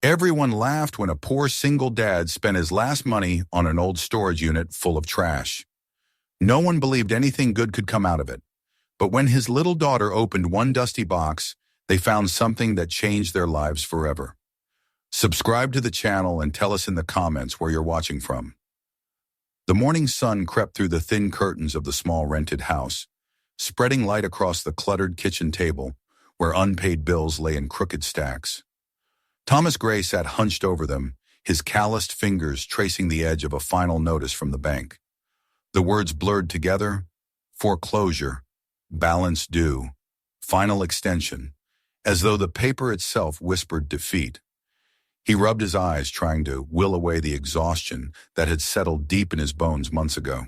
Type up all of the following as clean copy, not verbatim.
Everyone laughed when a poor single dad spent his last money on an old storage unit full of trash. No one believed anything good could come out of it. But when his little daughter opened one dusty box, they found something that changed their lives forever. Subscribe to the channel and tell us in the comments where you're watching from. The morning sun crept through the thin curtains of the small rented house, spreading light across the cluttered kitchen table where unpaid bills lay in crooked stacks. Thomas Gray sat hunched over them, his calloused fingers tracing the edge of a final notice from the bank. The words blurred together: foreclosure, balance due, final extension, as though the paper itself whispered defeat. He rubbed his eyes, trying to will away the exhaustion that had settled deep in his bones months ago.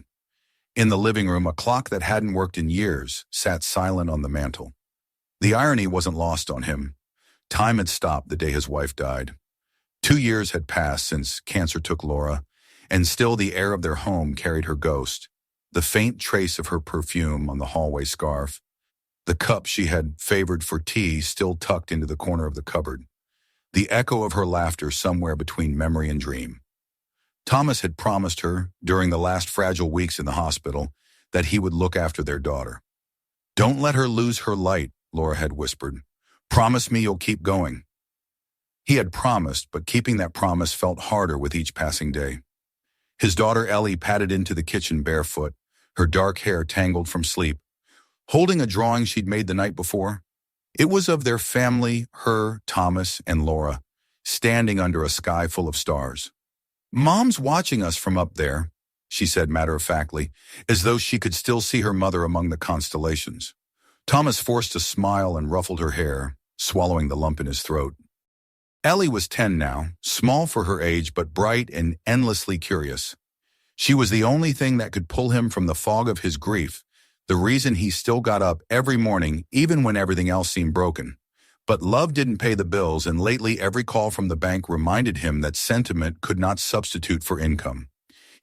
In the living room, a clock that hadn't worked in years sat silent on the mantel. The irony wasn't lost on him. Time had stopped the day his wife died. 2 years had passed since cancer took Laura, and still the air of their home carried her ghost, the faint trace of her perfume on the hallway scarf, the cup she had favored for tea still tucked into the corner of the cupboard, the echo of her laughter somewhere between memory and dream. Thomas had promised her, during the last fragile weeks in the hospital, that he would look after their daughter. "Don't let her lose her light," Laura had whispered. "Promise me you'll keep going." He had promised, but keeping that promise felt harder with each passing day. His daughter Ellie padded into the kitchen barefoot, her dark hair tangled from sleep, holding a drawing she'd made the night before. It was of their family, her, Thomas, and Laura, standing under a sky full of stars. "Mom's watching us from up there," she said matter-of-factly, as though she could still see her mother among the constellations. Thomas forced a smile and ruffled her hair, swallowing the lump in his throat. Ellie was 10 now, small for her age but bright and endlessly curious. She was the only thing that could pull him from the fog of his grief, the reason he still got up every morning even when everything else seemed broken. But love didn't pay the bills, and lately every call from the bank reminded him that sentiment could not substitute for income.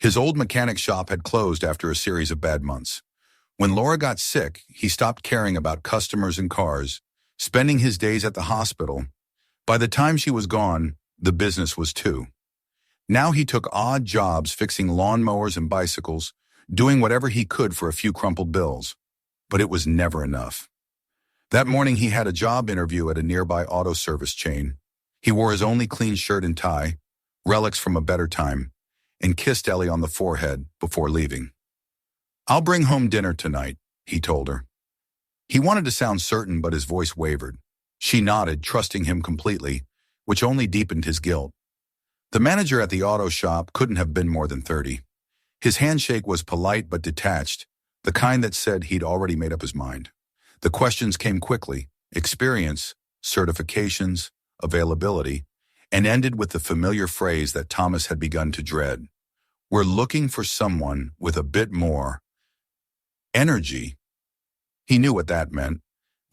His old mechanic shop had closed after a series of bad months. When Laura got sick, he stopped caring about customers and cars, spending his days at the hospital. By the time she was gone, the business was too. Now he took odd jobs fixing lawnmowers and bicycles, doing whatever he could for a few crumpled bills. But it was never enough. That morning he had a job interview at a nearby auto service chain. He wore his only clean shirt and tie, relics from a better time, and kissed Ellie on the forehead before leaving. "I'll bring home dinner tonight," he told her. He wanted to sound certain, but his voice wavered. She nodded, trusting him completely, which only deepened his guilt. The manager at the auto shop couldn't have been more than 30. His handshake was polite but detached, the kind that said he'd already made up his mind. The questions came quickly: experience, certifications, availability, and ended with the familiar phrase that Thomas had begun to dread. "We're looking for someone with a bit more energy." He knew what that meant.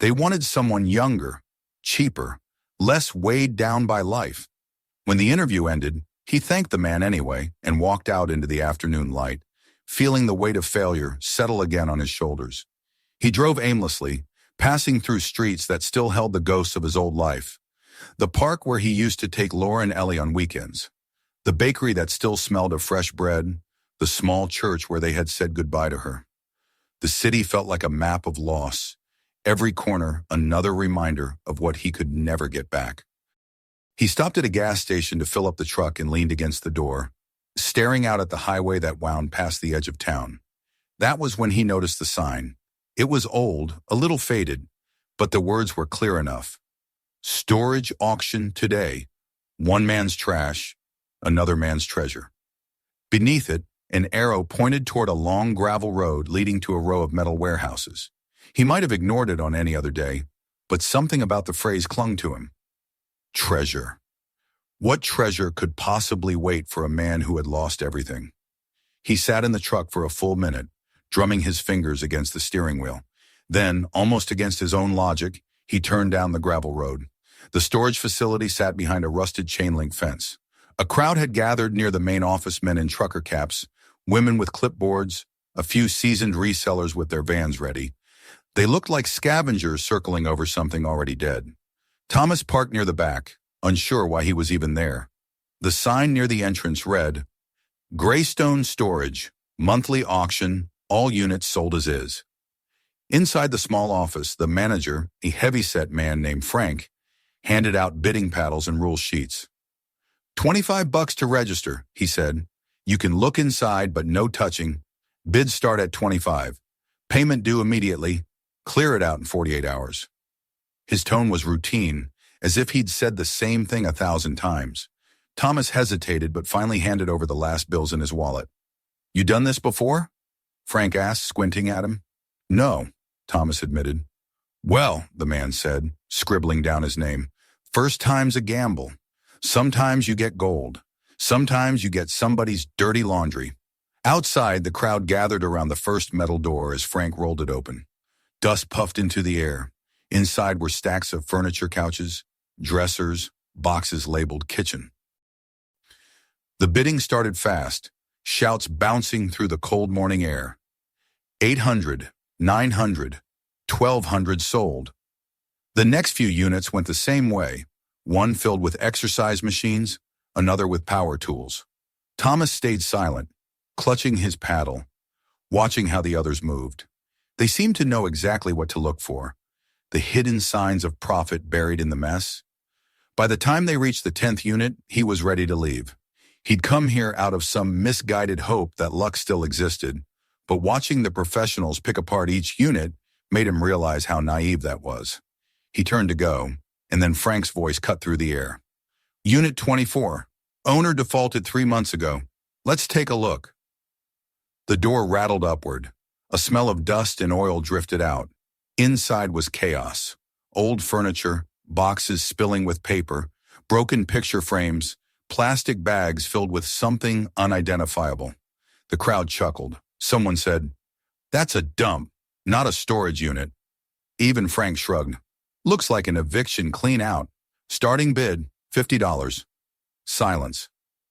They wanted someone younger, cheaper, less weighed down by life. When the interview ended, he thanked the man anyway and walked out into the afternoon light, feeling the weight of failure settle again on his shoulders. He drove aimlessly, passing through streets that still held the ghosts of his old life. The park where he used to take Laura and Ellie on weekends. The bakery that still smelled of fresh bread. The small church where they had said goodbye to her. The city felt like a map of loss. Every corner another reminder of what he could never get back. He stopped at a gas station to fill up the truck and leaned against the door, staring out at the highway that wound past the edge of town. That was when he noticed the sign. It was old, a little faded, but the words were clear enough. "Storage auction today. One man's trash, another man's treasure." Beneath it, an arrow pointed toward a long gravel road leading to a row of metal warehouses. He might have ignored it on any other day, but something about the phrase clung to him. Treasure. What treasure could possibly wait for a man who had lost everything? He sat in the truck for a full minute, drumming his fingers against the steering wheel. Then, almost against his own logic, he turned down the gravel road. The storage facility sat behind a rusted chain-link fence. A crowd had gathered near the main office, men in trucker caps, women with clipboards, a few seasoned resellers with their vans ready. They looked like scavengers circling over something already dead. Thomas parked near the back, unsure why he was even there. The sign near the entrance read, Greystone Storage, monthly auction, all units sold as is. Inside the small office, the manager, a heavy-set man named Frank, handed out bidding paddles and rule sheets. $25 to register, he said. You can look inside, but no touching. Bids start at $25. Payment due immediately. Clear it out in 48 hours. His tone was routine, as if he'd said the same thing 1,000 times. Thomas hesitated, but finally handed over the last bills in his wallet. You done this before? Frank asked, squinting at him. No, Thomas admitted. Well, the man said, scribbling down his name, first time's a gamble. Sometimes you get gold. Sometimes you get somebody's dirty laundry. Outside, the crowd gathered around the first metal door as Frank rolled it open. Dust puffed into the air. Inside were stacks of furniture couches, dressers, boxes labeled kitchen. The bidding started fast, shouts bouncing through the cold morning air. 800, 900, 1,200 sold. The next few units went the same way, one filled with exercise machines, another with power tools. Thomas stayed silent, clutching his paddle, watching how the others moved. They seemed to know exactly what to look for, the hidden signs of profit buried in the mess. By the time they reached the 10th unit, he was ready to leave. He'd come here out of some misguided hope that luck still existed, but watching the professionals pick apart each unit made him realize how naive that was. He turned to go, and then Frank's voice cut through the air. Unit 24. Owner defaulted 3 months ago. Let's take a look. The door rattled upward. A smell of dust and oil drifted out. Inside was chaos. Old furniture, boxes spilling with paper, broken picture frames, plastic bags filled with something unidentifiable. The crowd chuckled. Someone said, That's a dump, not a storage unit. Even Frank shrugged. Looks like an eviction clean out. Starting bid, $50. Silence.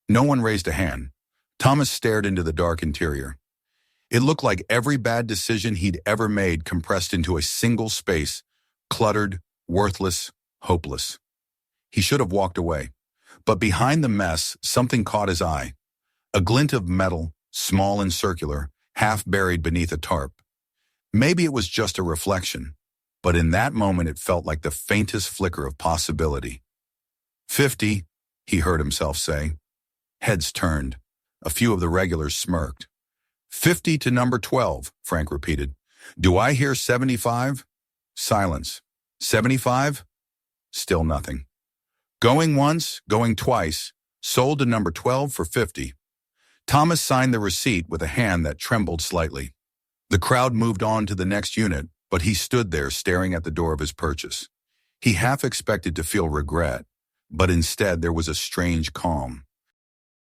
No one raised a hand. Thomas stared into the dark interior. It looked like every bad decision he'd ever made compressed into a single space, cluttered, worthless, hopeless. He should have walked away. But behind the mess, something caught his eye. A glint of metal, small and circular, half buried beneath a tarp. Maybe it was just a reflection, but in that moment it felt like the faintest flicker of possibility. 50, he heard himself say. Heads turned. A few of the regulars smirked. 50 to number 12, Frank repeated. Do I hear 75? Silence. 75? Still nothing. Going once, going twice, sold to number 12 for 50. Thomas signed the receipt with a hand that trembled slightly. The crowd moved on to the next unit, but he stood there staring at the door of his purchase. He half expected to feel regret, but instead there was a strange calm.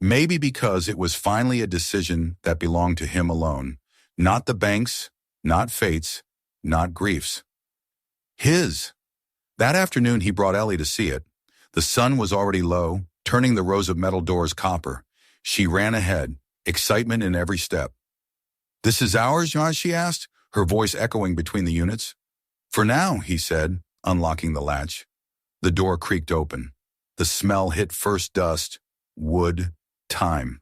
Maybe because it was finally a decision that belonged to him alone, not the bank's, not fate's, not grief's. His. That afternoon he brought Ellie to see it. The sun was already low, turning the rows of metal doors copper. She ran ahead, excitement in every step. This is ours, she asked, her voice echoing between the units. For now, he said, unlocking the latch. The door creaked open. The smell hit first dust, wood, time.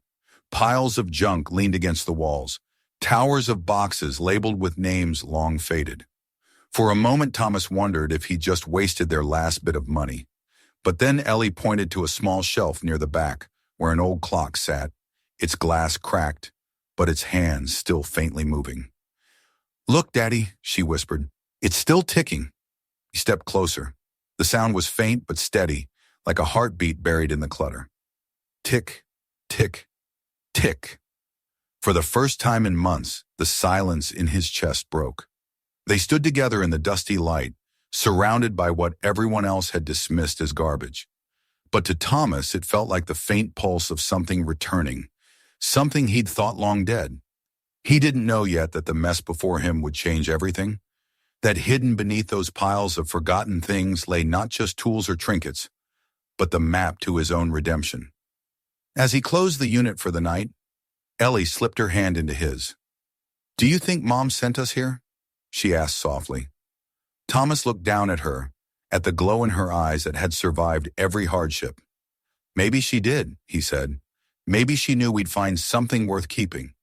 Piles of junk leaned against the walls. Towers of boxes labeled with names long faded. For a moment, Thomas wondered if he'd just wasted their last bit of money. But then Ellie pointed to a small shelf near the back, where an old clock sat, its glass cracked, but its hands still faintly moving. Look, Daddy, she whispered. It's still ticking. He stepped closer. The sound was faint but steady, like a heartbeat buried in the clutter. Tick, tick, tick. For the first time in months, the silence in his chest broke. They stood together in the dusty light, surrounded by what everyone else had dismissed as garbage. But to Thomas, it felt like the faint pulse of something returning, something he'd thought long dead. He didn't know yet that the mess before him would change everything, that hidden beneath those piles of forgotten things lay not just tools or trinkets, but the map to his own redemption. As he closed the unit for the night, Ellie slipped her hand into his. Do you think Mom sent us here? She asked softly. Thomas looked down at her, at the glow in her eyes that had survived every hardship. Maybe she did, he said. Maybe she knew we'd find something worth keeping.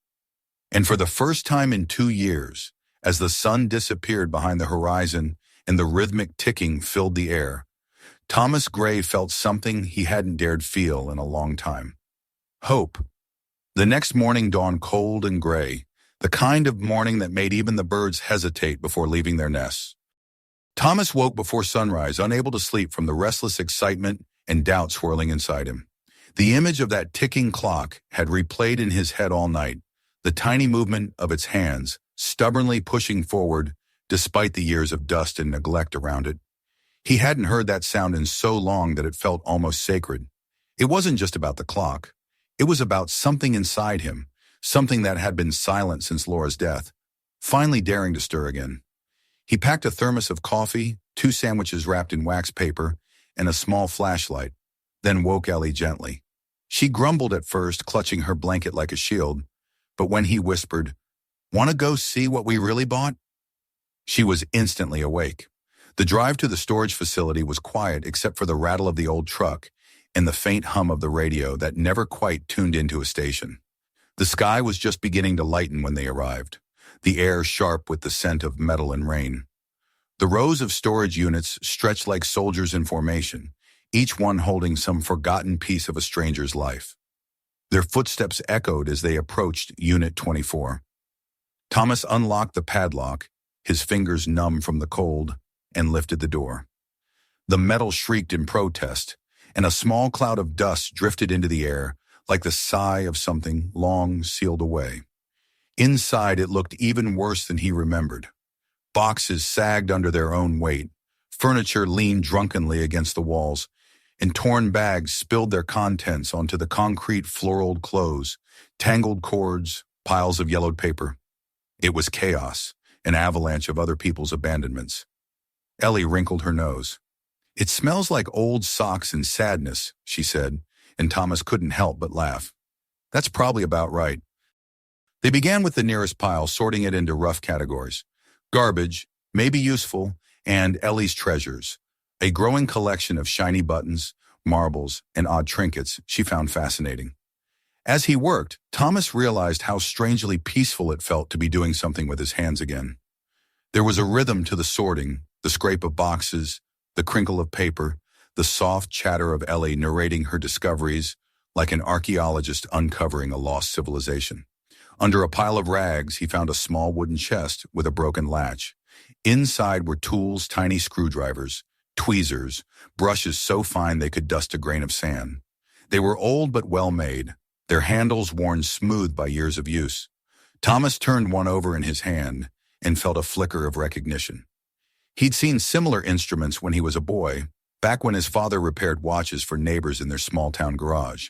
And for the first time in 2 years, as the sun disappeared behind the horizon and the rhythmic ticking filled the air, Thomas Gray felt something he hadn't dared feel in a long time. Hope. The next morning dawned cold and gray, the kind of morning that made even the birds hesitate before leaving their nests. Thomas woke before sunrise, unable to sleep from the restless excitement and doubt swirling inside him. The image of that ticking clock had replayed in his head all night, the tiny movement of its hands, stubbornly pushing forward despite the years of dust and neglect around it. He hadn't heard that sound in so long that it felt almost sacred. It wasn't just about the clock. It was about something inside him, something that had been silent since Laura's death, finally daring to stir again. He packed a thermos of coffee, 2 sandwiches wrapped in wax paper, and a small flashlight, then woke Ellie gently. She grumbled at first, clutching her blanket like a shield, but when he whispered, "Want to go see what we really bought?" she was instantly awake. The drive to the storage facility was quiet except for the rattle of the old truck and the faint hum of the radio that never quite tuned into a station. The sky was just beginning to lighten when they arrived, the air sharp with the scent of metal and rain. The rows of storage units stretched like soldiers in formation, each one holding some forgotten piece of a stranger's life. Their footsteps echoed as they approached Unit 24. Thomas unlocked the padlock, his fingers numb from the cold, and lifted the door. The metal shrieked in protest, and a small cloud of dust drifted into the air like the sigh of something long sealed away. Inside, it looked even worse than he remembered. Boxes sagged under their own weight, furniture leaned drunkenly against the walls, and torn bags spilled their contents onto the concrete floor-old clothes, tangled cords, piles of yellowed paper. It was chaos, an avalanche of other people's abandonments. Ellie wrinkled her nose. "It smells like old socks and sadness," she said, and Thomas couldn't help but laugh. "That's probably about right." They began with the nearest pile, sorting it into rough categories. Garbage, maybe useful, and Ellie's treasures, a growing collection of shiny buttons, marbles, and odd trinkets she found fascinating. As he worked, Thomas realized how strangely peaceful it felt to be doing something with his hands again. There was a rhythm to the sorting, the scrape of boxes, the crinkle of paper, the soft chatter of Ellie narrating her discoveries like an archaeologist uncovering a lost civilization. Under a pile of rags, he found a small wooden chest with a broken latch. Inside were tools, tiny screwdrivers, tweezers, brushes so fine they could dust a grain of sand. They were old but well-made, their handles worn smooth by years of use. Thomas turned one over in his hand and felt a flicker of recognition. He'd seen similar instruments when he was a boy, back when his father repaired watches for neighbors in their small-town garage.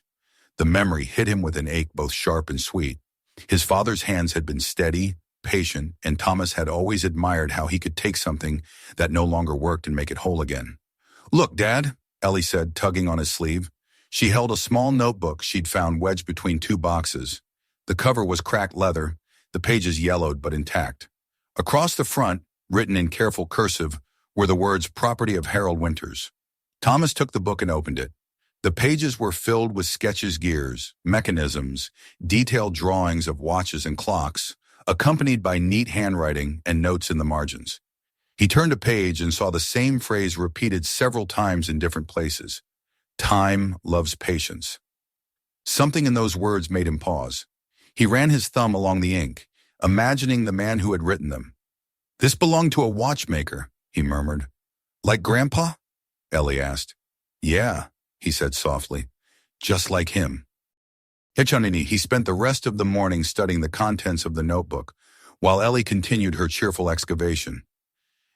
The memory hit him with an ache both sharp and sweet. His father's hands had been steady, patient, and Thomas had always admired how he could take something that no longer worked and make it whole again. "Look, Dad," Ellie said, tugging on his sleeve. She held a small notebook she'd found wedged between 2 boxes. The cover was cracked leather, the pages yellowed but intact. Across the front, written in careful cursive, were the words "Property of Harold Winters." Thomas took the book and opened it. The pages were filled with sketches, gears, mechanisms, detailed drawings of watches and clocks, accompanied by neat handwriting and notes in the margins. He turned a page and saw the same phrase repeated several times in different places. "Time loves patience." Something in those words made him pause. He ran his thumb along the ink, imagining the man who had written them. "This belonged to a watchmaker," he murmured. "Like Grandpa?" Ellie asked. "Yeah," he said softly, "just like him." He spent the rest of the morning studying the contents of the notebook, while Ellie continued her cheerful excavation.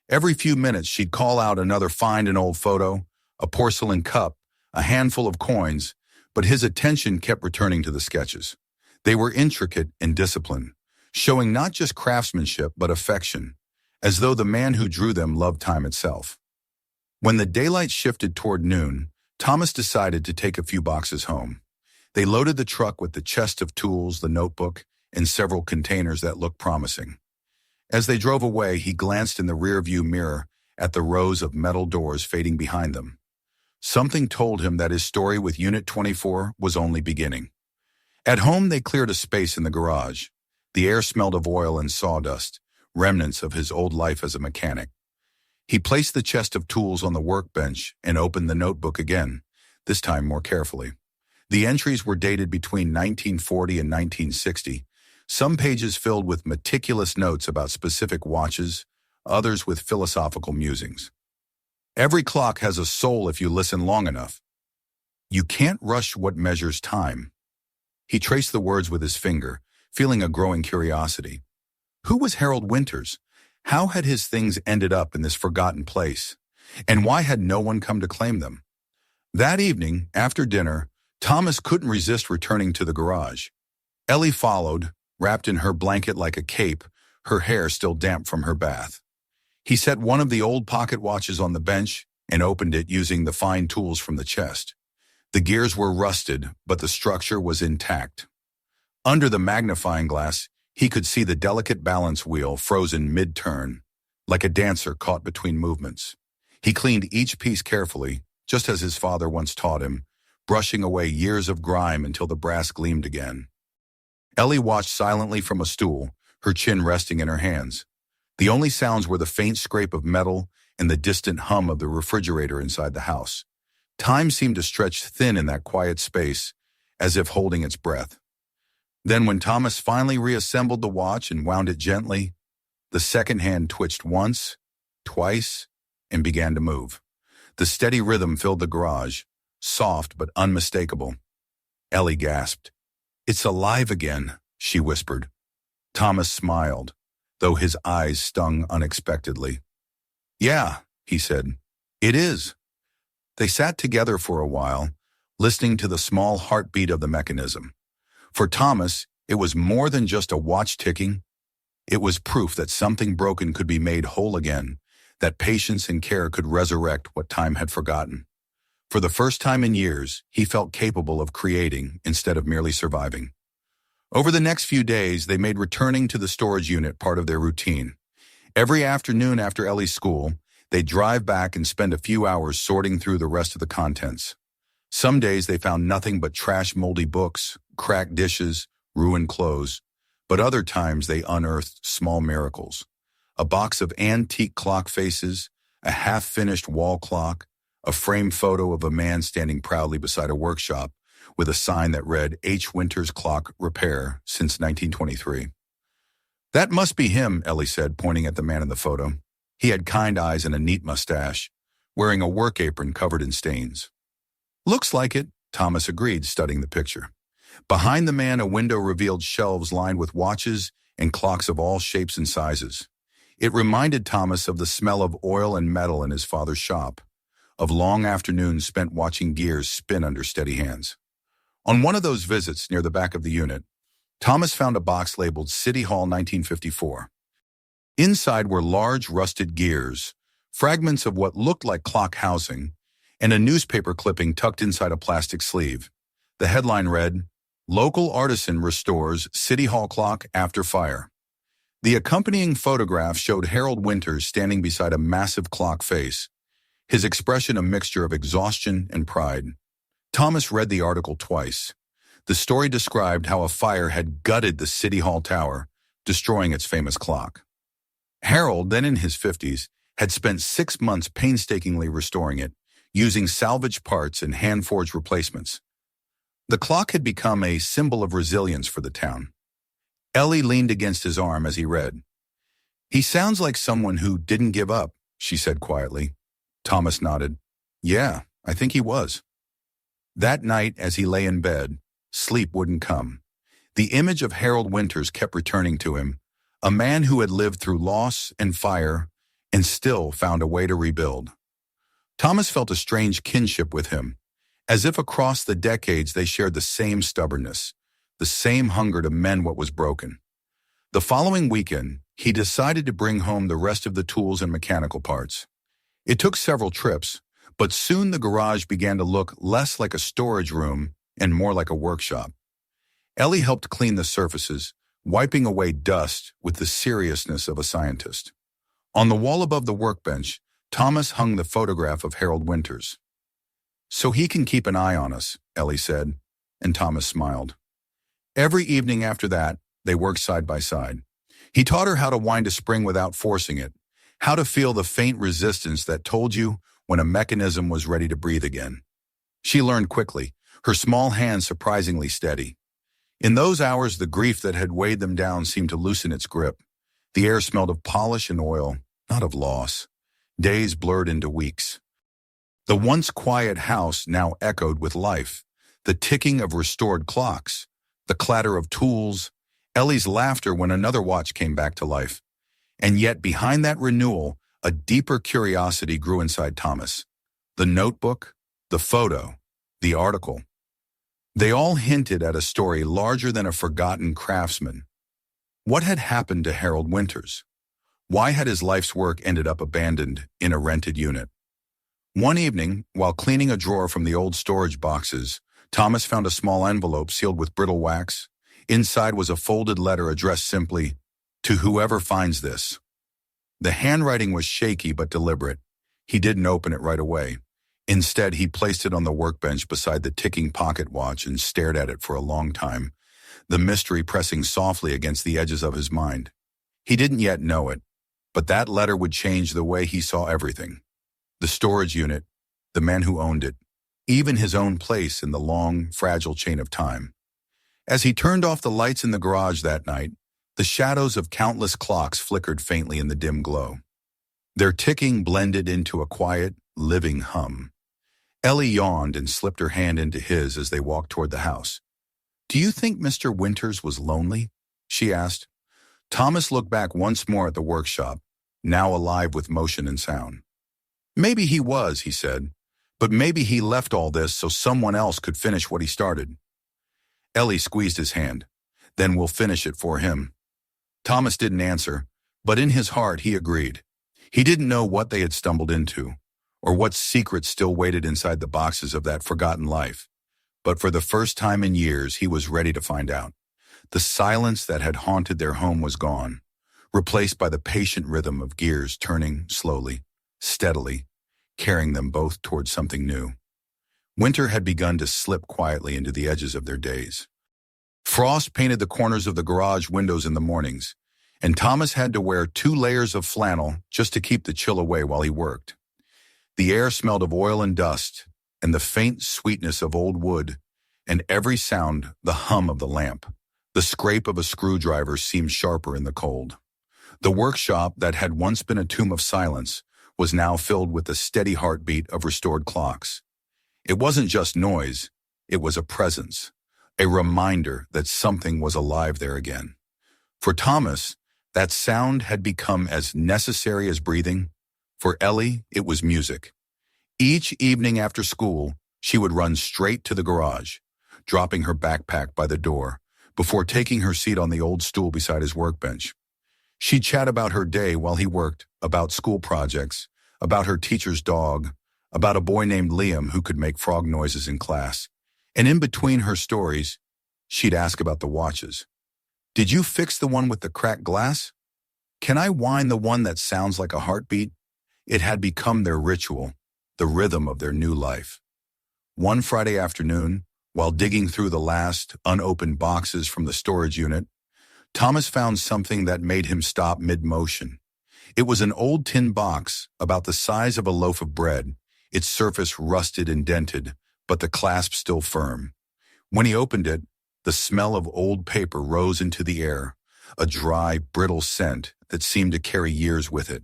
Every few minutes she'd call out another find, an old photo, a porcelain cup, a handful of coins, but his attention kept returning to the sketches. They were intricate and disciplined, showing not just craftsmanship but affection, as though the man who drew them loved time itself. When the daylight shifted toward noon, Thomas decided to take a few boxes home. They loaded the truck with the chest of tools, the notebook, and several containers that looked promising. As they drove away, he glanced in the rearview mirror at the rows of metal doors fading behind them. Something told him that his story with Unit 24 was only beginning. At home, they cleared a space in the garage. The air smelled of oil and sawdust, remnants of his old life as a mechanic. He placed the chest of tools on the workbench and opened the notebook again, this time more carefully. The entries were dated between 1940 and 1960, some pages filled with meticulous notes about specific watches, others with philosophical musings. Every clock has a soul if you listen long enough. You can't rush what measures time. He traced the words with his finger, feeling a growing curiosity. Who was Harold Winters? How had his things ended up in this forgotten place? And why had no one come to claim them? That evening, after dinner, Thomas couldn't resist returning to the garage. Ellie followed, wrapped in her blanket like a cape, her hair still damp from her bath. He set one of the old pocket watches on the bench and opened it using the fine tools from the chest. The gears were rusted, but the structure was intact. Under the magnifying glass, he could see the delicate balance wheel frozen mid-turn, like a dancer caught between movements. He cleaned each piece carefully, just as his father once taught him, brushing away years of grime until the brass gleamed again. Ellie watched silently from a stool, her chin resting in her hands. The only sounds were the faint scrape of metal and the distant hum of the refrigerator inside the house. Time seemed to stretch thin in that quiet space, as if holding its breath. Then when Thomas finally reassembled the watch and wound it gently, the second hand twitched once, twice, and began to move. The steady rhythm filled the garage, soft but unmistakable. Ellie gasped. "It's alive again," she whispered. Thomas smiled, though his eyes stung unexpectedly. "Yeah," he said, "it is." They sat together for a while, listening to the small heartbeat of the mechanism. For Thomas, it was more than just a watch ticking. It was proof that something broken could be made whole again, that patience and care could resurrect what time had forgotten. For the first time in years, he felt capable of creating instead of merely surviving. Over the next few days, they made returning to the storage unit part of their routine. Every afternoon after Ellie's school, they'd drive back and spend a few hours sorting through the rest of the contents. Some days they found nothing but trash, moldy books, cracked dishes, ruined clothes, but other times they unearthed small miracles. A box of antique clock faces, a half-finished wall clock, a framed photo of a man standing proudly beside a workshop with a sign that read H. Winters Clock Repair since 1923. "That must be him," Ellie said, pointing at the man in the photo. He had kind eyes and a neat mustache, wearing a work apron covered in stains. "Looks like it," Thomas agreed, studying the picture. Behind the man, a window revealed shelves lined with watches and clocks of all shapes and sizes. It reminded Thomas of the smell of oil and metal in his father's shop, of long afternoons spent watching gears spin under steady hands. On one of those visits near the back of the unit, Thomas found a box labeled City Hall 1954. Inside were large rusted gears, fragments of what looked like clock housing, and a newspaper clipping tucked inside a plastic sleeve. The headline read, "Local Artisan Restores City Hall Clock After Fire." The accompanying photograph showed Harold Winters standing beside a massive clock face, his expression a mixture of exhaustion and pride. Thomas read the article twice. The story described how a fire had gutted the City Hall Tower, destroying its famous clock. Harold, then in his 50s, had spent 6 months painstakingly restoring it, using salvaged parts and hand-forged replacements. The clock had become a symbol of resilience for the town. Ellie leaned against his arm as he read. "He sounds like someone who didn't give up," she said quietly. Thomas nodded. "Yeah, I think he was." That night, as he lay in bed, sleep wouldn't come. The image of Harold Winters kept returning to him, a man who had lived through loss and fire and still found a way to rebuild. Thomas felt a strange kinship with him, as if across the decades they shared the same stubbornness, the same hunger to mend what was broken. The following weekend, he decided to bring home the rest of the tools and mechanical parts. It took several trips, but soon the garage began to look less like a storage room and more like a workshop. Ellie helped clean the surfaces, wiping away dust with the seriousness of a scientist. On the wall above the workbench, Thomas hung the photograph of Harold Winters. "So he can keep an eye on us," Ellie said, and Thomas smiled. Every evening after that, they worked side by side. He taught her how to wind a spring without forcing it, how to feel the faint resistance that told you when a mechanism was ready to breathe again. She learned quickly, her small hands surprisingly steady. In those hours, the grief that had weighed them down seemed to loosen its grip. The air smelled of polish and oil, not of loss. Days blurred into weeks. The once quiet house now echoed with life, the ticking of restored clocks, the clatter of tools, Ellie's laughter when another watch came back to life. And yet behind that renewal, a deeper curiosity grew inside Thomas. The notebook, the photo, the article. They all hinted at a story larger than a forgotten craftsman. What had happened to Harold Winters? Why had his life's work ended up abandoned in a rented unit? One evening, while cleaning a drawer from the old storage boxes, Thomas found a small envelope sealed with brittle wax. Inside was a folded letter addressed simply, "To whoever finds this." The handwriting was shaky but deliberate. He didn't open it right away. Instead, he placed it on the workbench beside the ticking pocket watch and stared at it for a long time, the mystery pressing softly against the edges of his mind. He didn't yet know it, but that letter would change the way he saw everything. The storage unit, the man who owned it, even his own place in the long, fragile chain of time. As he turned off the lights in the garage that night, the shadows of countless clocks flickered faintly in the dim glow. Their ticking blended into a quiet, living hum. Ellie yawned and slipped her hand into his as they walked toward the house. "Do you think Mr. Winters was lonely?" she asked. Thomas looked back once more at the workshop, now alive with motion and sound. "Maybe he was," he said, "but maybe he left all this so someone else could finish what he started." Ellie squeezed his hand. "Then we'll finish it for him." Thomas didn't answer, but in his heart he agreed. He didn't know what they had stumbled into, or what secrets still waited inside the boxes of that forgotten life. But for the first time in years, he was ready to find out. The silence that had haunted their home was gone, replaced by the patient rhythm of gears turning slowly, steadily, carrying them both towards something new. Winter had begun to slip quietly into the edges of their days. Frost painted the corners of the garage windows in the mornings, and Thomas had to wear 2 layers of flannel just to keep the chill away while he worked. The air smelled of oil and dust, and the faint sweetness of old wood, and every sound the hum of the lamp. The scrape of a screwdriver seemed sharper in the cold. The workshop that had once been a tomb of silence was now filled with the steady heartbeat of restored clocks. It wasn't just noise, it was a presence, a reminder that something was alive there again. For Thomas, that sound had become as necessary as breathing. For Ellie, it was music. Each evening after school, she would run straight to the garage, dropping her backpack by the door, before taking her seat on the old stool beside his workbench. She'd chat about her day while he worked, about school projects, about her teacher's dog, about a boy named Liam who could make frog noises in class. And in between her stories, she'd ask about the watches. "Did you fix the one with the cracked glass? Can I wind the one that sounds like a heartbeat?" It had become their ritual, the rhythm of their new life. One Friday afternoon, while digging through the last unopened boxes from the storage unit, Thomas found something that made him stop mid-motion. It was an old tin box about the size of a loaf of bread, its surface rusted and dented, but the clasp still firm. When he opened it, the smell of old paper rose into the air, a dry, brittle scent that seemed to carry years with it.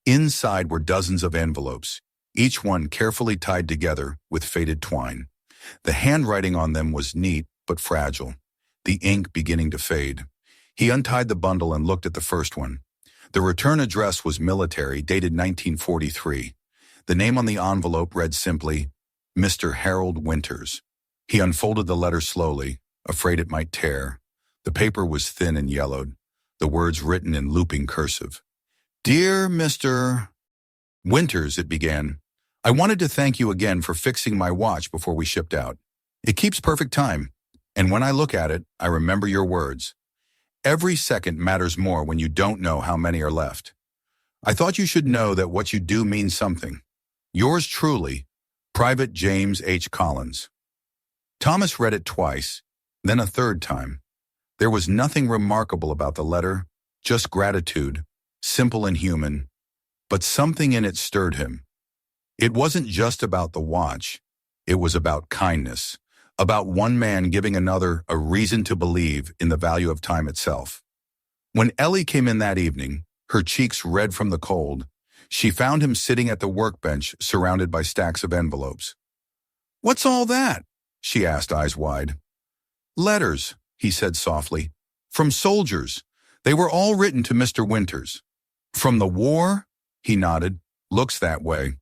Inside were dozens of envelopes, each one carefully tied together with faded twine. The handwriting on them was neat but fragile, the ink beginning to fade. He untied the bundle and looked at the first one. The return address was military, dated 1943. The name on the envelope read simply, Mr. Harold Winters. He unfolded the letter slowly, afraid it might tear. The paper was thin and yellowed, the words written in looping cursive. "Dear Mr. Winters," it began, "I wanted to thank you again for fixing my watch before we shipped out. It keeps perfect time, and when I look at it, I remember your words. Every second matters more when you don't know how many are left. I thought you should know that what you do means something. Yours truly, Private James H. Collins. Thomas read it twice, then a third time. There was nothing remarkable about the letter, just gratitude, simple and human, but something in it stirred him. It wasn't just about the watch. It was about kindness, about one man giving another a reason to believe in the value of time itself. When Ellie came in that evening, her cheeks red from the cold, she found him sitting at the workbench surrounded by stacks of envelopes. "What's all that?" she asked, eyes wide. "Letters," he said softly. "From soldiers. They were all written to Mr. Winters." "From the war?" He nodded. "Looks that way."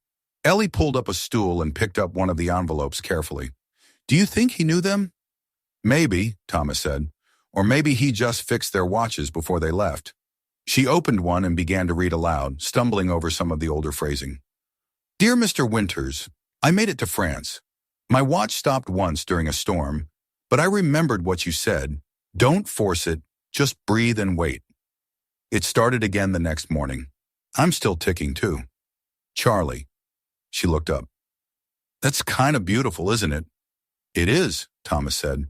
Ellie pulled up a stool and picked up one of the envelopes carefully. "Do you think he knew them?" "Maybe," Thomas said. "Or maybe he just fixed their watches before they left." She opened one and began to read aloud, stumbling over some of the older phrasing. "Dear Mr. Winters, I made it to France. My watch stopped once during a storm, but I remembered what you said. Don't force it, just breathe and wait." It started again the next morning. I'm still ticking too. "Charlie." She looked up. "That's kind of beautiful, isn't it?" "It is," Thomas said.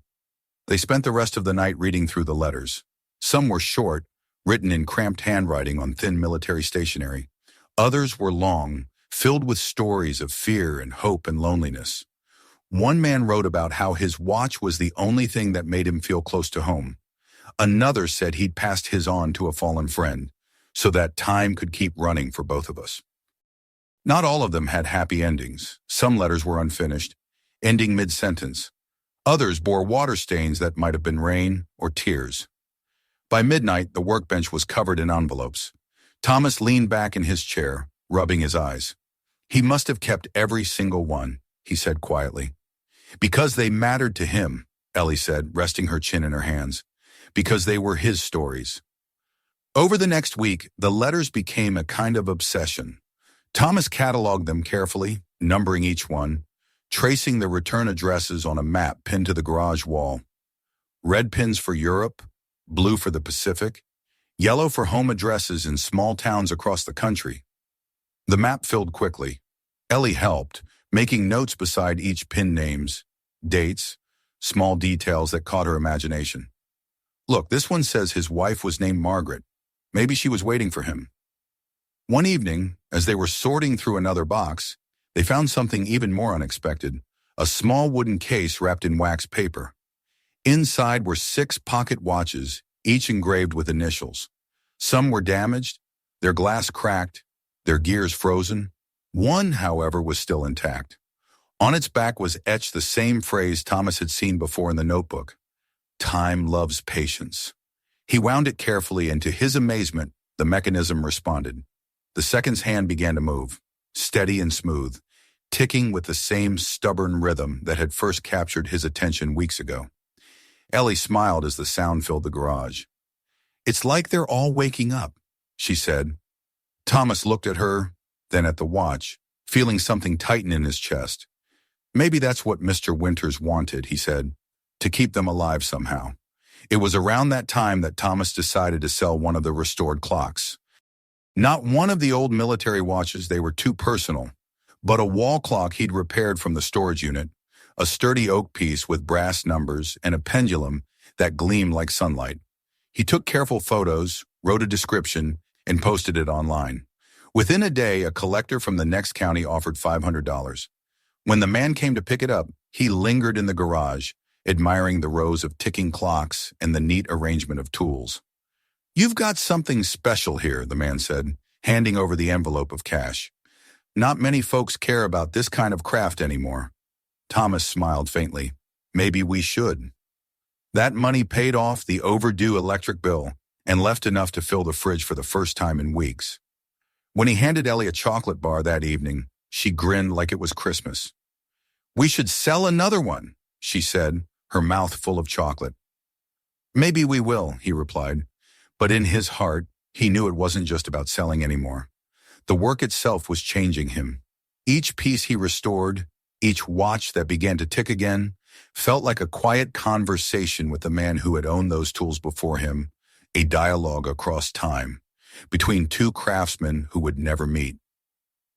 They spent the rest of the night reading through the letters. Some were short, written in cramped handwriting on thin military stationery. Others were long, filled with stories of fear and hope and loneliness. One man wrote about how his watch was the only thing that made him feel close to home. Another said he'd passed his on to a fallen friend, so that time could keep running for both of us. Not all of them had happy endings. Some letters were unfinished, ending mid-sentence. Others bore water stains that might have been rain or tears. By midnight, the workbench was covered in envelopes. Thomas leaned back in his chair, rubbing his eyes. He must have kept every single one, he said quietly. "Because they mattered to him," Ellie said, resting her chin in her hands. "Because they were his stories." Over the next week, the letters became a kind of obsession. Thomas cataloged them carefully, numbering each one, tracing the return addresses on a map pinned to the garage wall. Red pins for Europe, blue for the Pacific, yellow for home addresses in small towns across the country. The map filled quickly. Ellie helped, making notes beside each pin names, dates, small details that caught her imagination. "Look, this one says his wife was named Margaret. Maybe she was waiting for him." One evening, as they were sorting through another box, they found something even more unexpected, a small wooden case wrapped in wax paper. Inside were 6 pocket watches, each engraved with initials. Some were damaged, their glass cracked, their gears frozen. One, however, was still intact. On its back was etched the same phrase Thomas had seen before in the notebook. "Time loves patience." He wound it carefully, and to his amazement, the mechanism responded. The second's hand began to move, steady and smooth, ticking with the same stubborn rhythm that had first captured his attention weeks ago. Ellie smiled as the sound filled the garage. "It's like they're all waking up," she said. Thomas looked at her, then at the watch, feeling something tighten in his chest. "Maybe that's what Mr. Winters wanted," he said, "to keep them alive somehow." It was around that time that Thomas decided to sell one of the restored clocks. Not one of the old military watches, they were too personal, but a wall clock he'd repaired from the storage unit, a sturdy oak piece with brass numbers and a pendulum that gleamed like sunlight. He took careful photos, wrote a description, and posted it online. Within a day, a collector from the next county offered $500. When the man came to pick it up, he lingered in the garage, admiring the rows of ticking clocks and the neat arrangement of tools. "You've got something special here," the man said, handing over the envelope of cash. "Not many folks care about this kind of craft anymore." Thomas smiled faintly. "Maybe we should." That money paid off the overdue electric bill and left enough to fill the fridge for the first time in weeks. When he handed Ellie a chocolate bar that evening, she grinned like it was Christmas. "We should sell another one," she said, her mouth full of chocolate. "Maybe we will," he replied. But in his heart, he knew it wasn't just about selling anymore. The work itself was changing him. Each piece he restored, each watch that began to tick again, felt like a quiet conversation with the man who had owned those tools before him, a dialogue across time. between two craftsmen who would never meet.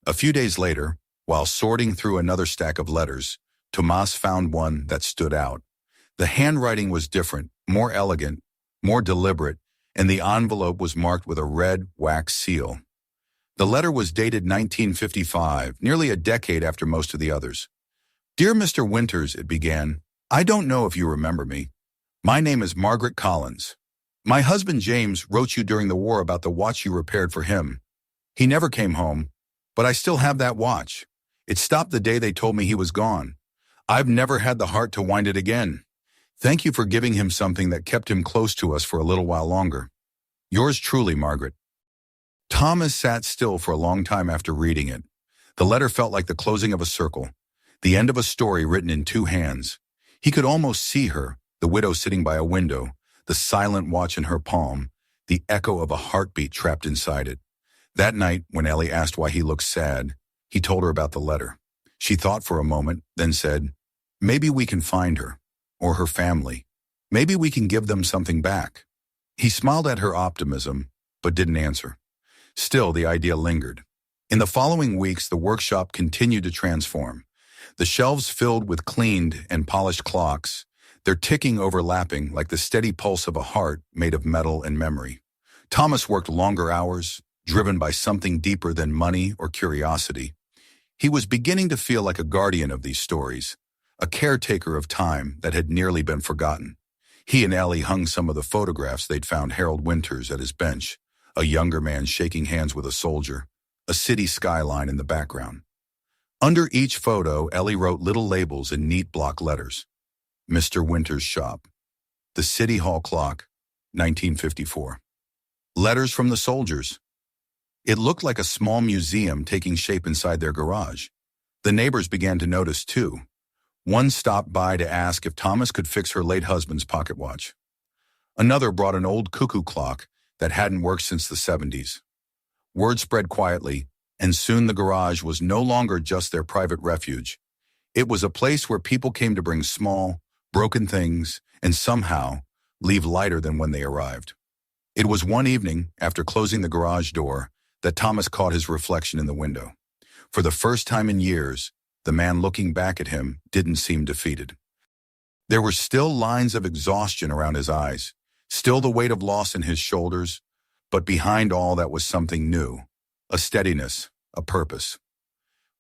A few days later, while sorting through another stack of letters, Tomas found one that stood out. The handwriting was different, more elegant, more deliberate, and the envelope was marked with a red wax seal. The letter was dated 1955, nearly a decade after most of the others. "Dear Mr. Winters," it began, "I don't know if you remember me. My name is Margaret Collins. My husband James wrote you during the war about the watch you repaired for him. He never came home, but I still have that watch. It stopped the day they told me he was gone. I've never had the heart to wind it again. Thank you for giving him something that kept him close to us for a little while longer. Yours truly, Margaret." Thomas sat still for a long time after reading it. The letter felt like the closing of a circle, the end of a story written in two hands. He could almost see her, the widow sitting by a window, the silent watch in her palm, the echo of a heartbeat trapped inside it. That night, when Ellie asked why he looked sad, he told her about the letter. She thought for a moment, then said, "Maybe we can find her, or her family. Maybe we can give them something back." He smiled at her optimism, but didn't answer. Still, the idea lingered. In the following weeks, the workshop continued to transform. The shelves filled with cleaned and polished clocks, their ticking overlapping like the steady pulse of a heart made of metal and memory. Thomas worked longer hours, driven by something deeper than money or curiosity. He was beginning to feel like a guardian of these stories, a caretaker of time that had nearly been forgotten. He and Ellie hung some of the photographs they'd found Harold Winters at his bench, a younger man shaking hands with a soldier, a city skyline in the background. Under each photo, Ellie wrote little labels in neat block letters. Mr. Winters' shop. The City Hall clock, 1954. Letters from the soldiers. It looked like a small museum taking shape inside their garage. The neighbors began to notice too. One stopped by to ask if Thomas could fix her late husband's pocket watch. Another brought an old cuckoo clock that hadn't worked since the 70s. Word spread quietly, and soon the garage was no longer just their private refuge. It was a place where people came to bring small, broken things and somehow leave lighter than when they arrived. It was one evening, after closing the garage door, that Thomas caught his reflection in the window. For the first time in years, the man looking back at him didn't seem defeated. There were still lines of exhaustion around his eyes, still the weight of loss in his shoulders, but behind all that was something new, a steadiness, a purpose.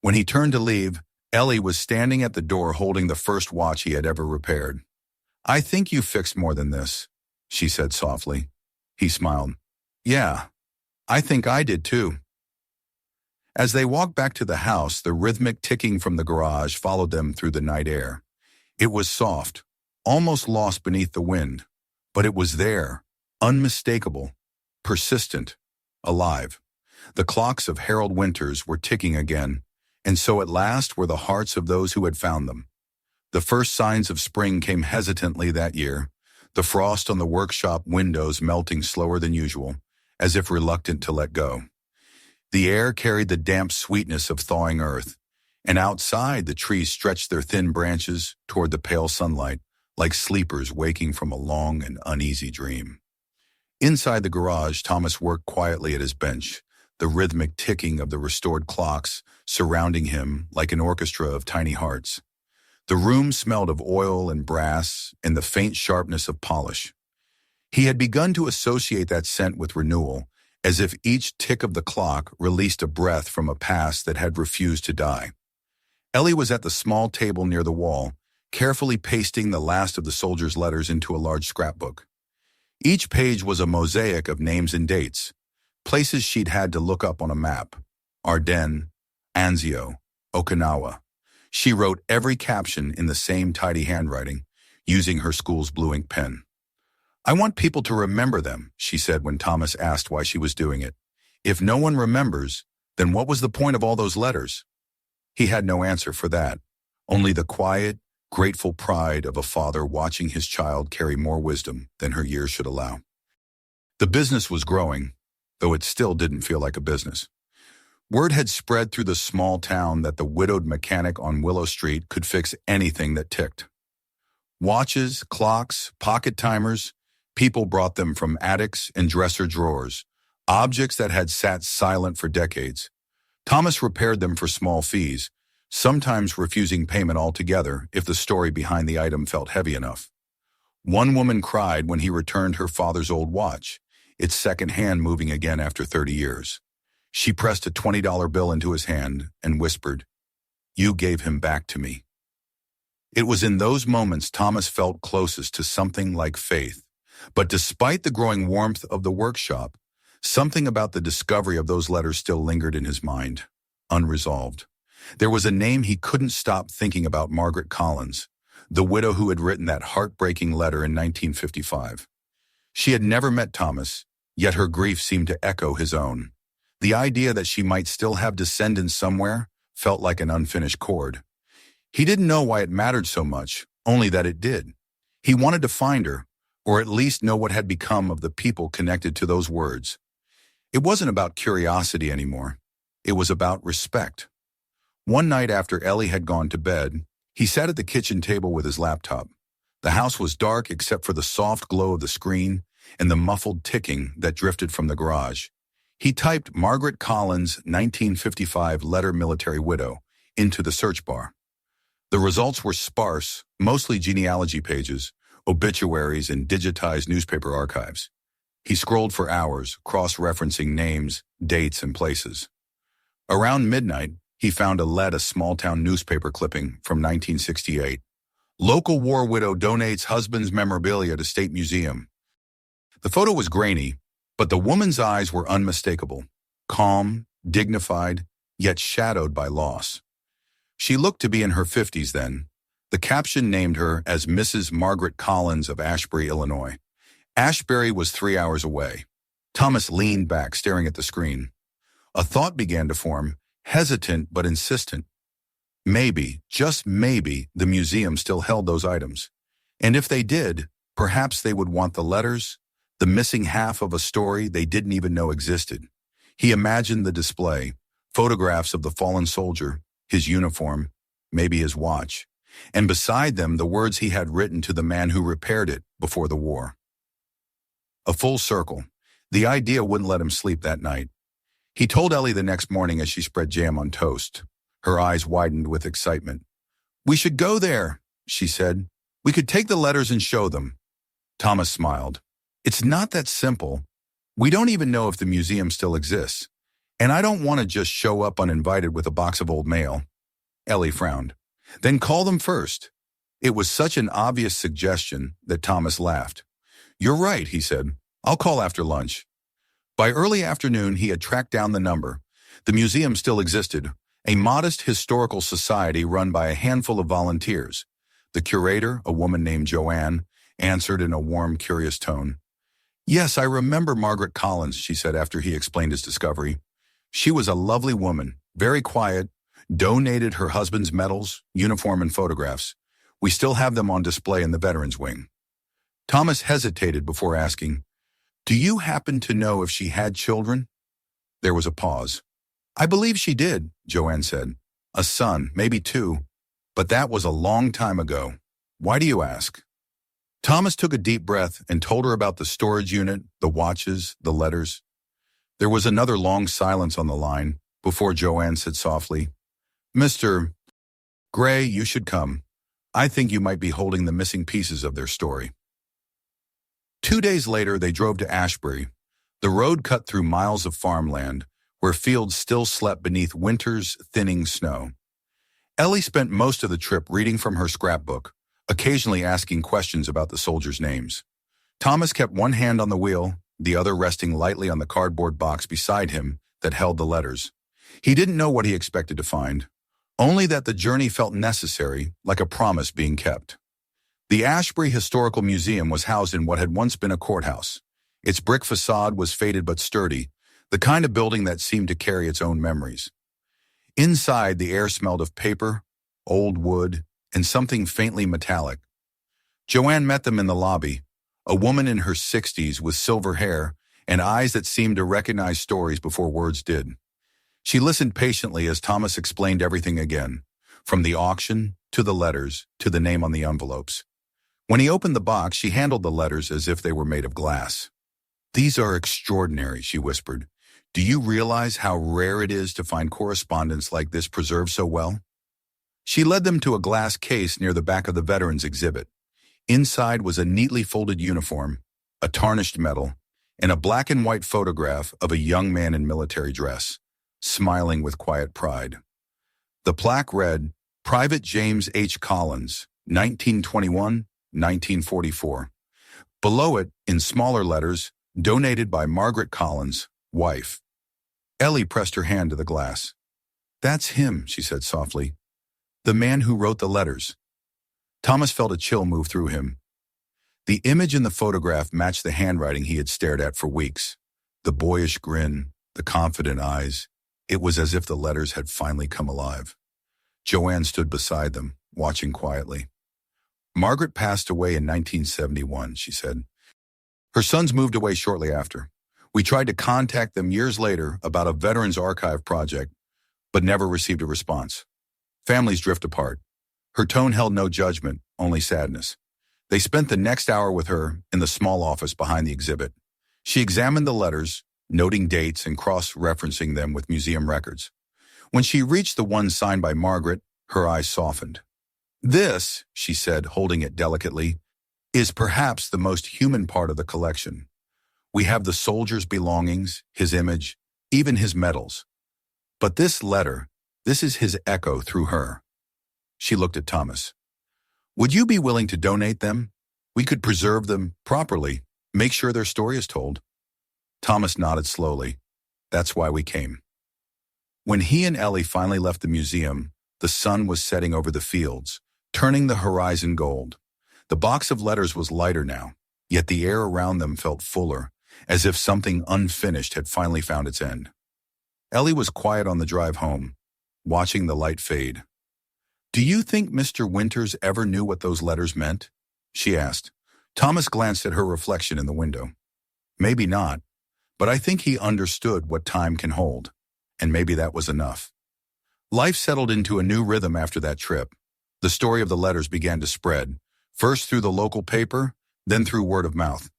When he turned to leave, Ellie was standing at the door holding the first watch he had ever repaired. "I think you fixed more than this," she said softly. He smiled. "Yeah, I think I did too." As they walked back to the house, the rhythmic ticking from the garage followed them through the night air. It was soft, almost lost beneath the wind, but it was there, unmistakable, persistent, alive. The clocks of Harold Winters were ticking again, and so at last were the hearts of those who had found them. The first signs of spring came hesitantly that year, the frost on the workshop windows melting slower than usual, as if reluctant to let go. The air carried the damp sweetness of thawing earth, and outside the trees stretched their thin branches toward the pale sunlight, like sleepers waking from a long and uneasy dream. Inside the garage, Thomas worked quietly at his bench, the rhythmic ticking of the restored clocks surrounding him like an orchestra of tiny hearts. The room smelled of oil and brass and the faint sharpness of polish. He had begun to associate that scent with renewal, as if each tick of the clock released a breath from a past that had refused to die. Ellie was at the small table near the wall, carefully pasting the last of the soldiers' letters into a large scrapbook. Each page was a mosaic of names and dates, places she'd had to look up on a map. Ardennes, Anzio, Okinawa. She wrote every caption in the same tidy handwriting, using her school's blue ink pen. "I want people to remember them," she said when Thomas asked why she was doing it. "If no one remembers, then what was the point of all those letters?" He had no answer for that, only the quiet, grateful pride of a father watching his child carry more wisdom than her years should allow. The business was growing, though it still didn't feel like a business. Word had spread through the small town that the widowed mechanic on Willow Street could fix anything that ticked. Watches, clocks, pocket timers, people brought them from attics and dresser drawers, objects that had sat silent for decades. Thomas repaired them for small fees, sometimes refusing payment altogether if the story behind the item felt heavy enough. One woman cried when he returned her father's old watch, its second hand moving again after 30 years. She pressed a $20 bill into his hand and whispered, "You gave him back to me." It was in those moments Thomas felt closest to something like faith. But despite the growing warmth of the workshop, something about the discovery of those letters still lingered in his mind, unresolved. There was a name he couldn't stop thinking about: Margaret Collins, the widow who had written that heartbreaking letter in 1955. She had never met Thomas, yet her grief seemed to echo his own. The idea that she might still have descendants somewhere felt like an unfinished chord. He didn't know why it mattered so much, only that it did. He wanted to find her, or at least know what had become of the people connected to those words. It wasn't about curiosity anymore. It was about respect. One night after Ellie had gone to bed, he sat at the kitchen table with his laptop. The house was dark except for the soft glow of the screen and the muffled ticking that drifted from the garage. He typed Margaret Collins, 1955 letter military widow into the search bar. The results were sparse, mostly genealogy pages, obituaries, and digitized newspaper archives. He scrolled for hours, cross-referencing names, dates, and places. Around midnight, he found a small-town newspaper clipping from 1968. Local war widow donates husband's memorabilia to State Museum. The photo was grainy, but the woman's eyes were unmistakable, calm, dignified, yet shadowed by loss. She looked to be in her 50s then. The caption named her as Mrs. Margaret Collins of Ashbury, Illinois. Ashbury was 3 hours away. Thomas leaned back, staring at the screen. A thought began to form, hesitant but insistent. Maybe, just maybe, the museum still held those items. And if they did, perhaps they would want the letters, the missing half of a story they didn't even know existed. He imagined the display, photographs of the fallen soldier, his uniform, maybe his watch, and beside them the words he had written to the man who repaired it before the war. A full circle. The idea wouldn't let him sleep that night. He told Ellie the next morning as she spread jam on toast. Her eyes widened with excitement. "We should go there," she said. "We could take the letters and show them." Thomas smiled. "It's not that simple. We don't even know if the museum still exists. And I don't want to just show up uninvited with a box of old mail." Ellie frowned. "Then call them first." It was such an obvious suggestion that Thomas laughed. "You're right," he said. "I'll call after lunch." By early afternoon, he had tracked down the number. The museum still existed, a modest historical society run by a handful of volunteers. The curator, a woman named Joanne, answered in a warm, curious tone. "Yes, I remember Margaret Collins," she said after he explained his discovery. "She was a lovely woman, very quiet, donated her husband's medals, uniform, and photographs. We still have them on display in the Veterans Wing." Thomas hesitated before asking, "Do you happen to know if she had children?" There was a pause. "I believe she did," Joanne said. "A son, maybe two. But that was a long time ago. Why do you ask?" Thomas took a deep breath and told her about the storage unit, the watches, the letters. There was another long silence on the line before Joanne said softly, "Mr. Gray, you should come. I think you might be holding the missing pieces of their story." 2 days later, they drove to Ashbury. The road cut through miles of farmland, where fields still slept beneath winter's thinning snow. Ellie spent most of the trip reading from her scrapbook, occasionally asking questions about the soldiers' names. Thomas kept one hand on the wheel, the other resting lightly on the cardboard box beside him that held the letters. He didn't know what he expected to find, only that the journey felt necessary, like a promise being kept. The Ashbury Historical Museum was housed in what had once been a courthouse. Its brick facade was faded but sturdy, the kind of building that seemed to carry its own memories. Inside, the air smelled of paper, old wood, and something faintly metallic. Joanne met them in the lobby, a woman in her 60s with silver hair and eyes that seemed to recognize stories before words did. She listened patiently as Thomas explained everything again, from the auction to the letters to the name on the envelopes. When he opened the box, she handled the letters as if they were made of glass. "These are extraordinary," she whispered. "Do you realize how rare it is to find correspondence like this preserved so well?" She led them to a glass case near the back of the veterans exhibit. Inside was a neatly folded uniform, a tarnished medal, and a black and white photograph of a young man in military dress, smiling with quiet pride. The plaque read, "Private James H. Collins, 1921-1944. Below it, in smaller letters, "Donated by Margaret Collins, wife." Ellie pressed her hand to the glass. "That's him," she said softly. "The man who wrote the letters." Thomas felt a chill move through him. The image in the photograph matched the handwriting he had stared at for weeks. The boyish grin, the confident eyes. It was as if the letters had finally come alive. Joanne stood beside them, watching quietly. "Margaret passed away in 1971, she said. "Her sons moved away shortly after. We tried to contact them years later about a Veterans Archive project, but never received a response. Families drift apart." Her tone held no judgment, only sadness. They spent the next hour with her in the small office behind the exhibit. She examined the letters, noting dates and cross-referencing them with museum records. When she reached the one signed by Margaret, her eyes softened. "This," she said, holding it delicately, "is perhaps the most human part of the collection. We have the soldier's belongings, his image, even his medals. But this letter, this is his echo through her." She looked at Thomas. "Would you be willing to donate them? We could preserve them properly, make sure their story is told." Thomas nodded slowly. "That's why we came." When he and Ellie finally left the museum, the sun was setting over the fields, turning the horizon gold. The box of letters was lighter now, yet the air around them felt fuller, as if something unfinished had finally found its end. Ellie was quiet on the drive home, watching the light fade. "Do you think Mr. Winters ever knew what those letters meant?" she asked. Thomas glanced at her reflection in the window. "Maybe not, but I think he understood what time can hold, and maybe that was enough." Life settled into a new rhythm after that trip. The story of the letters began to spread, first through the local paper, then through word of mouth.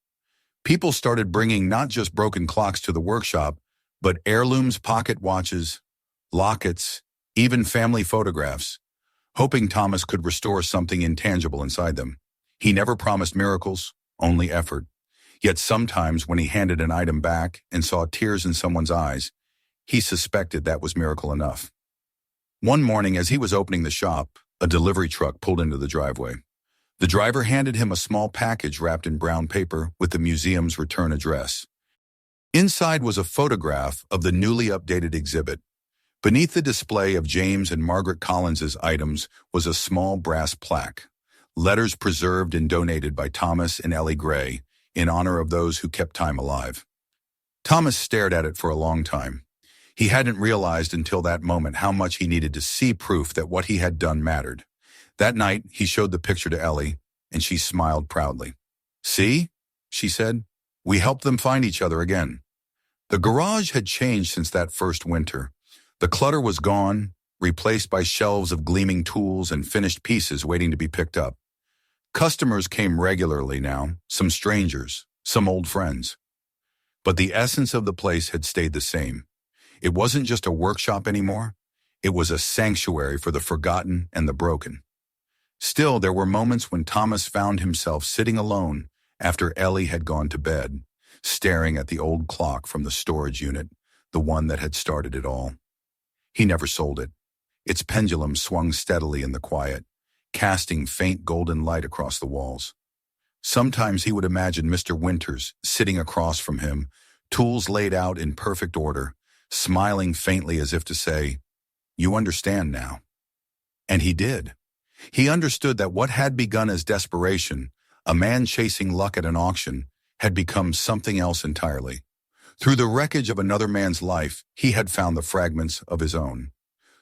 People started bringing not just broken clocks to the workshop, but heirlooms, pocket watches, lockets, even family photographs, hoping Thomas could restore something intangible inside them. He never promised miracles, only effort. Yet sometimes when he handed an item back and saw tears in someone's eyes, he suspected that was miracle enough. One morning as he was opening the shop, a delivery truck pulled into the driveway. The driver handed him a small package wrapped in brown paper with the museum's return address. Inside was a photograph of the newly updated exhibit. Beneath the display of James and Margaret Collins's items was a small brass plaque, letters preserved and donated by Thomas and Ellie Gray in honor of those who kept time alive. Thomas stared at it for a long time. He hadn't realized until that moment how much he needed to see proof that what he had done mattered. That night, he showed the picture to Ellie, and she smiled proudly. "See?" she said. "We helped them find each other again." The garage had changed since that first winter. The clutter was gone, replaced by shelves of gleaming tools and finished pieces waiting to be picked up. Customers came regularly now, some strangers, some old friends. But the essence of the place had stayed the same. It wasn't just a workshop anymore. It was a sanctuary for the forgotten and the broken. Still, there were moments when Thomas found himself sitting alone after Ellie had gone to bed, staring at the old clock from the storage unit, the one that had started it all. He never sold it. Its pendulum swung steadily in the quiet, casting faint golden light across the walls. Sometimes he would imagine Mr. Winters sitting across from him, tools laid out in perfect order, smiling faintly as if to say, "You understand now." And he did. He understood that what had begun as desperation, a man chasing luck at an auction, had become something else entirely. Through the wreckage of another man's life, he had found the fragments of his own.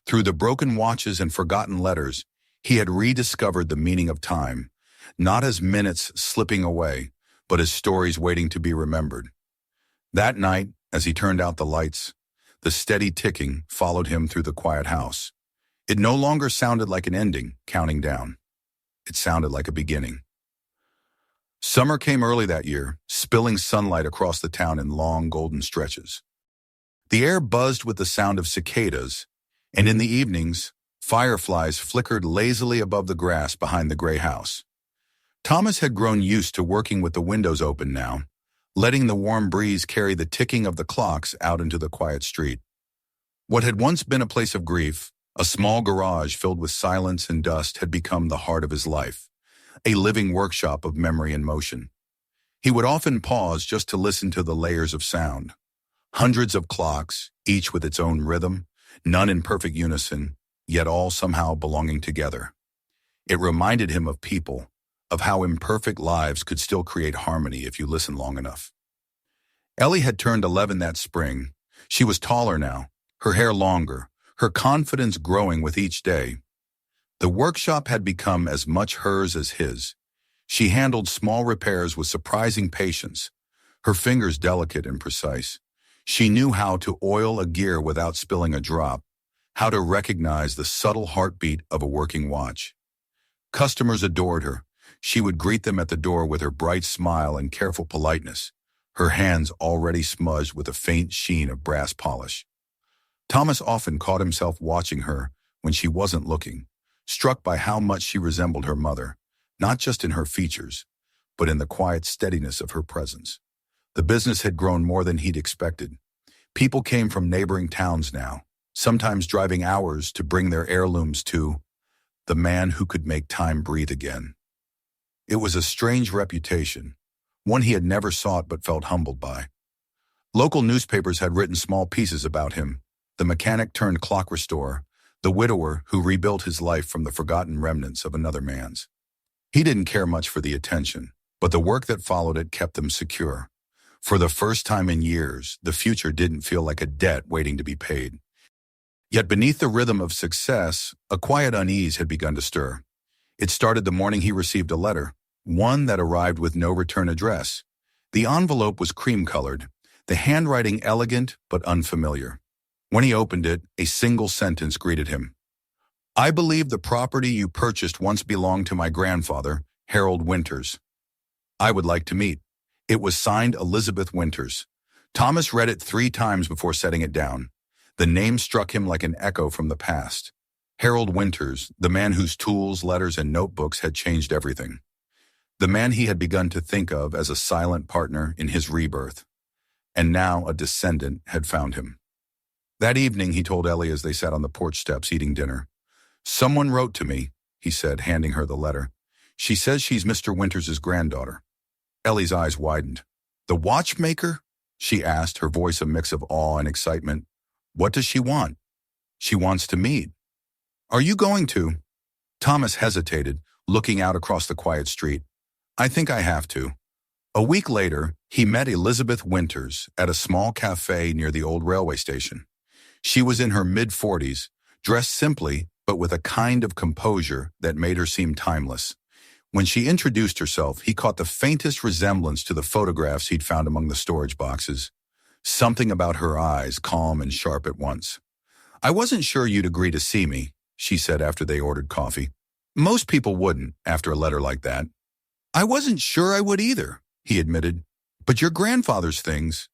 Through the broken watches and forgotten letters, he had rediscovered the meaning of time, not as minutes slipping away, but as stories waiting to be remembered. That night, as he turned out the lights, the steady ticking followed him through the quiet house. It no longer sounded like an ending, counting down. It sounded like a beginning. Summer came early that year, spilling sunlight across the town in long golden stretches. The air buzzed with the sound of cicadas, and in the evenings, fireflies flickered lazily above the grass behind the gray house. Thomas had grown used to working with the windows open now, letting the warm breeze carry the ticking of the clocks out into the quiet street. What had once been a place of grief, a small garage filled with silence and dust, had become the heart of his life, a living workshop of memory and motion. He would often pause just to listen to the layers of sound. Hundreds of clocks, each with its own rhythm, none in perfect unison, yet all somehow belonging together. It reminded him of people, of how imperfect lives could still create harmony if you listen long enough. Ellie had turned 11 that spring. She was taller now, her hair longer, her confidence growing with each day. The workshop had become as much hers as his. She handled small repairs with surprising patience, her fingers delicate and precise. She knew how to oil a gear without spilling a drop, how to recognize the subtle heartbeat of a working watch. Customers adored her. She would greet them at the door with her bright smile and careful politeness, her hands already smudged with a faint sheen of brass polish. Thomas often caught himself watching her when she wasn't looking, struck by how much she resembled her mother, not just in her features, but in the quiet steadiness of her presence. The business had grown more than he'd expected. People came from neighboring towns now, sometimes driving hours to bring their heirlooms to the man who could make time breathe again. It was a strange reputation, one he had never sought but felt humbled by. Local newspapers had written small pieces about him, the mechanic turned clock restorer, the widower who rebuilt his life from the forgotten remnants of another man's. He didn't care much for the attention, but the work that followed it kept them secure. For the first time in years, the future didn't feel like a debt waiting to be paid. Yet beneath the rhythm of success, a quiet unease had begun to stir. It started the morning he received a letter, one that arrived with no return address. The envelope was cream-colored, the handwriting elegant but unfamiliar. When he opened it, a single sentence greeted him. "I believe the property you purchased once belonged to my grandfather, Harold Winters. I would like to meet." It was signed Elizabeth Winters. Thomas read it 3 times before setting it down. The name struck him like an echo from the past. Harold Winters, the man whose tools, letters, and notebooks had changed everything. The man he had begun to think of as a silent partner in his rebirth. And now a descendant had found him. That evening, he told Ellie as they sat on the porch steps eating dinner. "Someone wrote to me," he said, handing her the letter. "She says she's Mr. Winters' granddaughter." Ellie's eyes widened. "The watchmaker?" she asked, her voice a mix of awe and excitement. "What does she want?" "She wants to meet." "Are you going to?" Thomas hesitated, looking out across the quiet street. "I think I have to." A week later, he met Elizabeth Winters at a small cafe near the old railway station. She was in her mid-40s, dressed simply, but with a kind of composure that made her seem timeless. When she introduced herself, he caught the faintest resemblance to the photographs he'd found among the storage boxes. Something about her eyes, calm and sharp at once. "I wasn't sure you'd agree to see me," she said after they ordered coffee. "Most people wouldn't, after a letter like that." "I wasn't sure I would either," he admitted. "But your grandfather's things,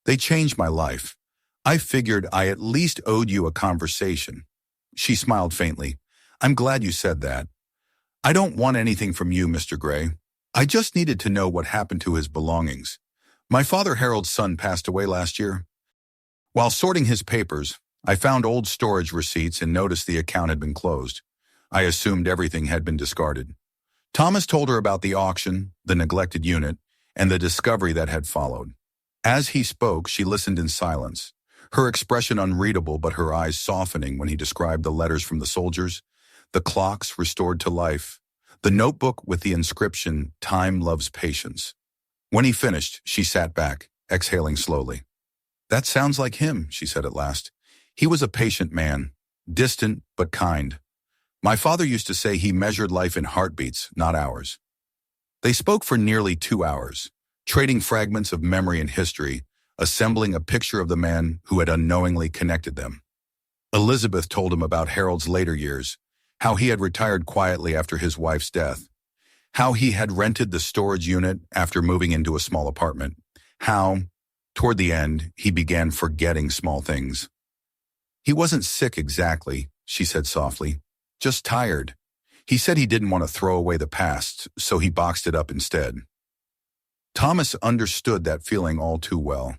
they changed my life. I figured I at least owed you a conversation." She smiled faintly. "I'm glad you said that. I don't want anything from you, Mr. Gray. I just needed to know what happened to his belongings. My father Harold's son passed away last year. While sorting his papers, I found old storage receipts and noticed the account had been closed. I assumed everything had been discarded." Thomas told her about the auction, the neglected unit, and the discovery that had followed. As he spoke, she listened in silence, her expression unreadable but her eyes softening when he described the letters from the soldiers, the clocks restored to life, the notebook with the inscription, "Time loves patience." When he finished, she sat back, exhaling slowly. "That sounds like him," she said at last. "He was a patient man, distant but kind. My father used to say he measured life in heartbeats, not hours." They spoke for nearly 2 hours, trading fragments of memory and history, assembling a picture of the man who had unknowingly connected them. Elizabeth told him about Harold's later years, how he had retired quietly after his wife's death, How he had rented the storage unit after moving into a small apartment. How, toward the end, he began forgetting small things. He wasn't sick exactly, she said softly, just tired. He said he didn't want to throw away the past, so he boxed it up instead. Thomas understood that feeling all too well.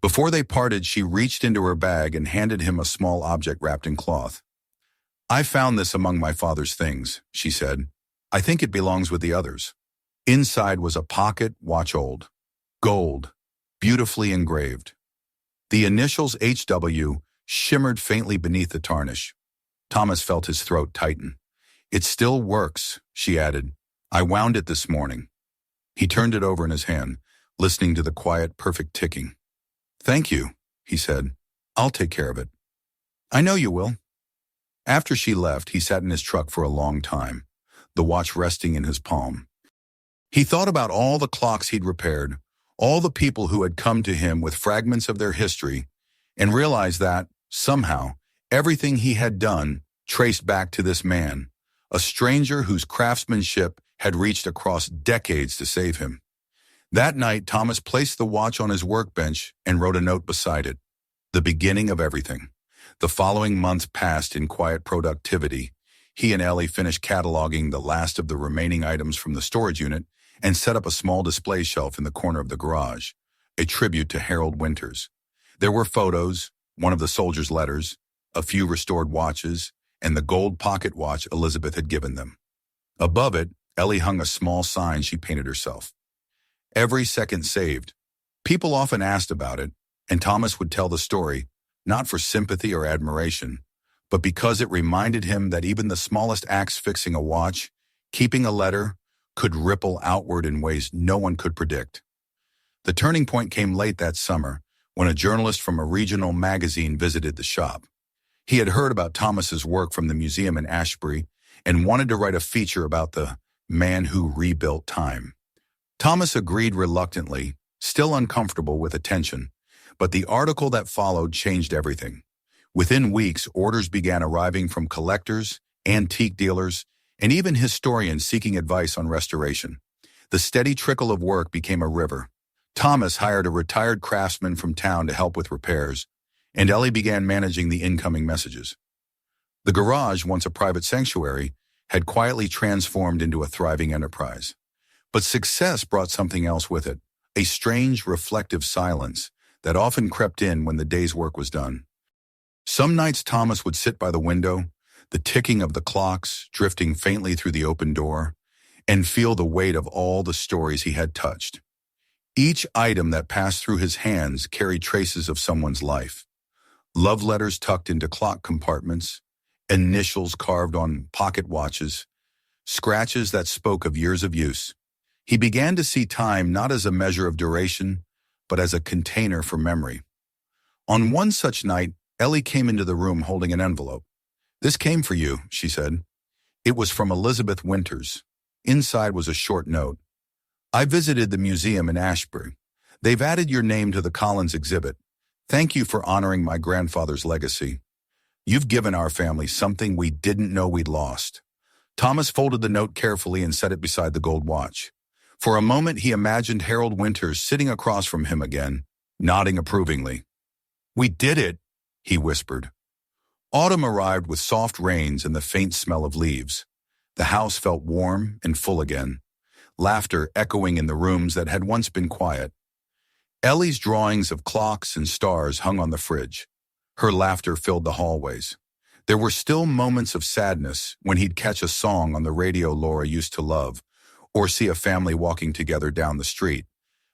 Before they parted, she reached into her bag and handed him a small object wrapped in cloth. "I found this among my father's things," she said. "I think it belongs with the others." Inside was a pocket watch, old, gold, beautifully engraved. The initials HW shimmered faintly beneath the tarnish. Thomas felt his throat tighten. "It still works," she added. "I wound it this morning." He turned it over in his hand, listening to the quiet, perfect ticking. "Thank you," he said. "I'll take care of it." "I know you will." After she left, he sat in his truck for a long time, the watch resting in his palm. He thought about all the clocks he'd repaired, all the people who had come to him with fragments of their history, and realized that, somehow, everything he had done traced back to this man, a stranger whose craftsmanship had reached across decades to save him. That night, Thomas placed the watch on his workbench and wrote a note beside it, the beginning of everything. The following months passed in quiet productivity. He and Ellie finished cataloging the last of the remaining items from the storage unit and set up a small display shelf in the corner of the garage, a tribute to Harold Winters. There were photos, one of the soldiers' letters, a few restored watches, and the gold pocket watch Elizabeth had given them. Above it, Ellie hung a small sign she painted herself. "Every second saved." People often asked about it, and Thomas would tell the story, not for sympathy or admiration, but because it reminded him that even the smallest acts, fixing a watch, keeping a letter, could ripple outward in ways no one could predict. The turning point came late that summer, when a journalist from a regional magazine visited the shop. He had heard about Thomas's work from the museum in Ashbury and wanted to write a feature about the man who rebuilt time. Thomas agreed reluctantly, still uncomfortable with attention, but the article that followed changed everything. Within weeks, orders began arriving from collectors, antique dealers, and even historians seeking advice on restoration. The steady trickle of work became a river. Thomas hired a retired craftsman from town to help with repairs, and Ellie began managing the incoming messages. The garage, once a private sanctuary, had quietly transformed into a thriving enterprise. But success brought something else with it, a strange, reflective silence that often crept in when the day's work was done. Some nights Thomas would sit by the window, the ticking of the clocks drifting faintly through the open door, and feel the weight of all the stories he had touched. Each item that passed through his hands carried traces of someone's life. Love letters tucked into clock compartments, initials carved on pocket watches, scratches that spoke of years of use. He began to see time not as a measure of duration, but as a container for memory. On one such night, Ellie came into the room holding an envelope. "This came for you," she said. It was from Elizabeth Winters. Inside was a short note. "I visited the museum in Ashbury. They've added your name to the Collins exhibit. Thank you for honoring my grandfather's legacy. You've given our family something we didn't know we'd lost." Thomas folded the note carefully and set it beside the gold watch. For a moment, he imagined Harold Winters sitting across from him again, nodding approvingly. "We did it," he whispered. Autumn arrived with soft rains and the faint smell of leaves. The house felt warm and full again, laughter echoing in the rooms that had once been quiet. Ellie's drawings of clocks and stars hung on the fridge. Her laughter filled the hallways. There were still moments of sadness when he'd catch a song on the radio Laura used to love, or see a family walking together down the street.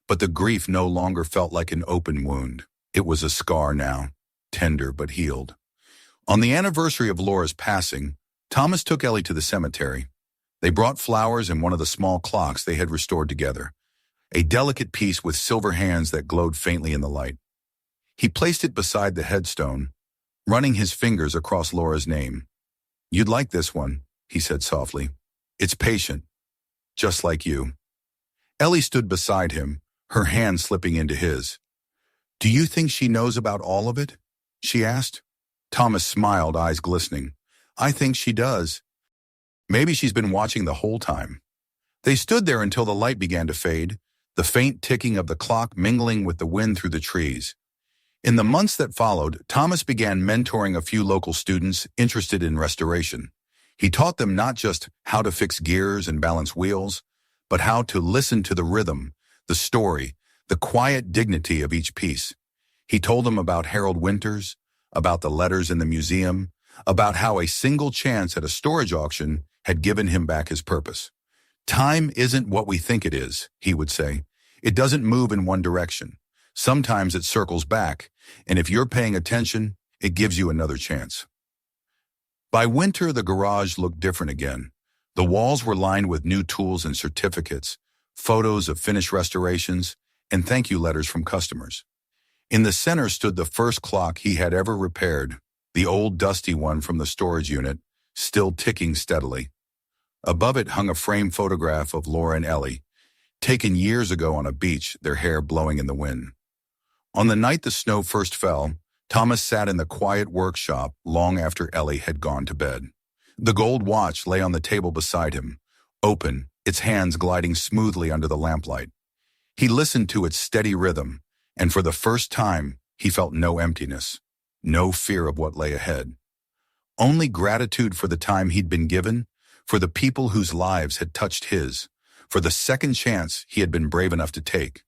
But the grief no longer felt like an open wound. It was a scar now, tender but healed. On the anniversary of Laura's passing, Thomas took Ellie to the cemetery. They brought flowers and one of the small clocks they had restored together, a delicate piece with silver hands that glowed faintly in the light. He placed it beside the headstone, running his fingers across Laura's name. "You'd like this one," he said softly. "It's patient, just like you." Ellie stood beside him, her hand slipping into his. "Do you think she knows about all of it?" she asked. Thomas smiled, eyes glistening. "I think she does. Maybe she's been watching the whole time." They stood there until the light began to fade, the faint ticking of the clock mingling with the wind through the trees. In the months that followed, Thomas began mentoring a few local students interested in restoration. He taught them not just how to fix gears and balance wheels, but how to listen to the rhythm, the story, the quiet dignity of each piece. He told them about Harold Winters, about the letters in the museum, about how a single chance at a storage auction had given him back his purpose. Time isn't what we think it is, he would say. It doesn't move in one direction. Sometimes it circles back, and if you're paying attention, it gives you another chance. By winter, the garage looked different again. The walls were lined with new tools and certificates, photos of finished restorations, and thank you letters from customers. In the center stood the first clock he had ever repaired, the old dusty one from the storage unit, still ticking steadily. Above it hung a framed photograph of Laura and Ellie, taken years ago on a beach, their hair blowing in the wind. On the night the snow first fell, Thomas sat in the quiet workshop long after Ellie had gone to bed. The gold watch lay on the table beside him, open, its hands gliding smoothly under the lamplight. He listened to its steady rhythm, and for the first time, he felt no emptiness, no fear of what lay ahead. Only gratitude for the time he'd been given, for the people whose lives had touched his, for the second chance he had been brave enough to take.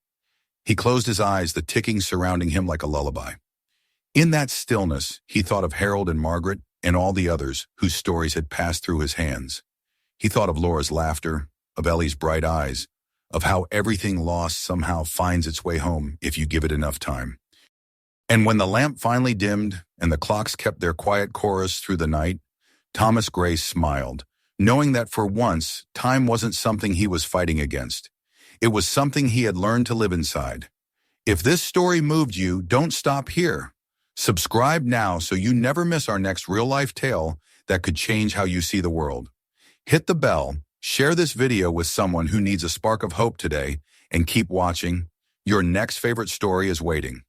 He closed his eyes, the ticking surrounding him like a lullaby. In that stillness, he thought of Harold and Margaret and all the others whose stories had passed through his hands. He thought of Laura's laughter, of Ellie's bright eyes, of how everything lost somehow finds its way home if you give it enough time. And when the lamp finally dimmed and the clocks kept their quiet chorus through the night, Thomas Gray smiled, knowing that for once, time wasn't something he was fighting against. It was something he had learned to live inside. If this story moved you, don't stop here. Subscribe now so you never miss our next real-life tale that could change how you see the world. Hit the bell, share this video with someone who needs a spark of hope today, and keep watching. Your next favorite story is waiting.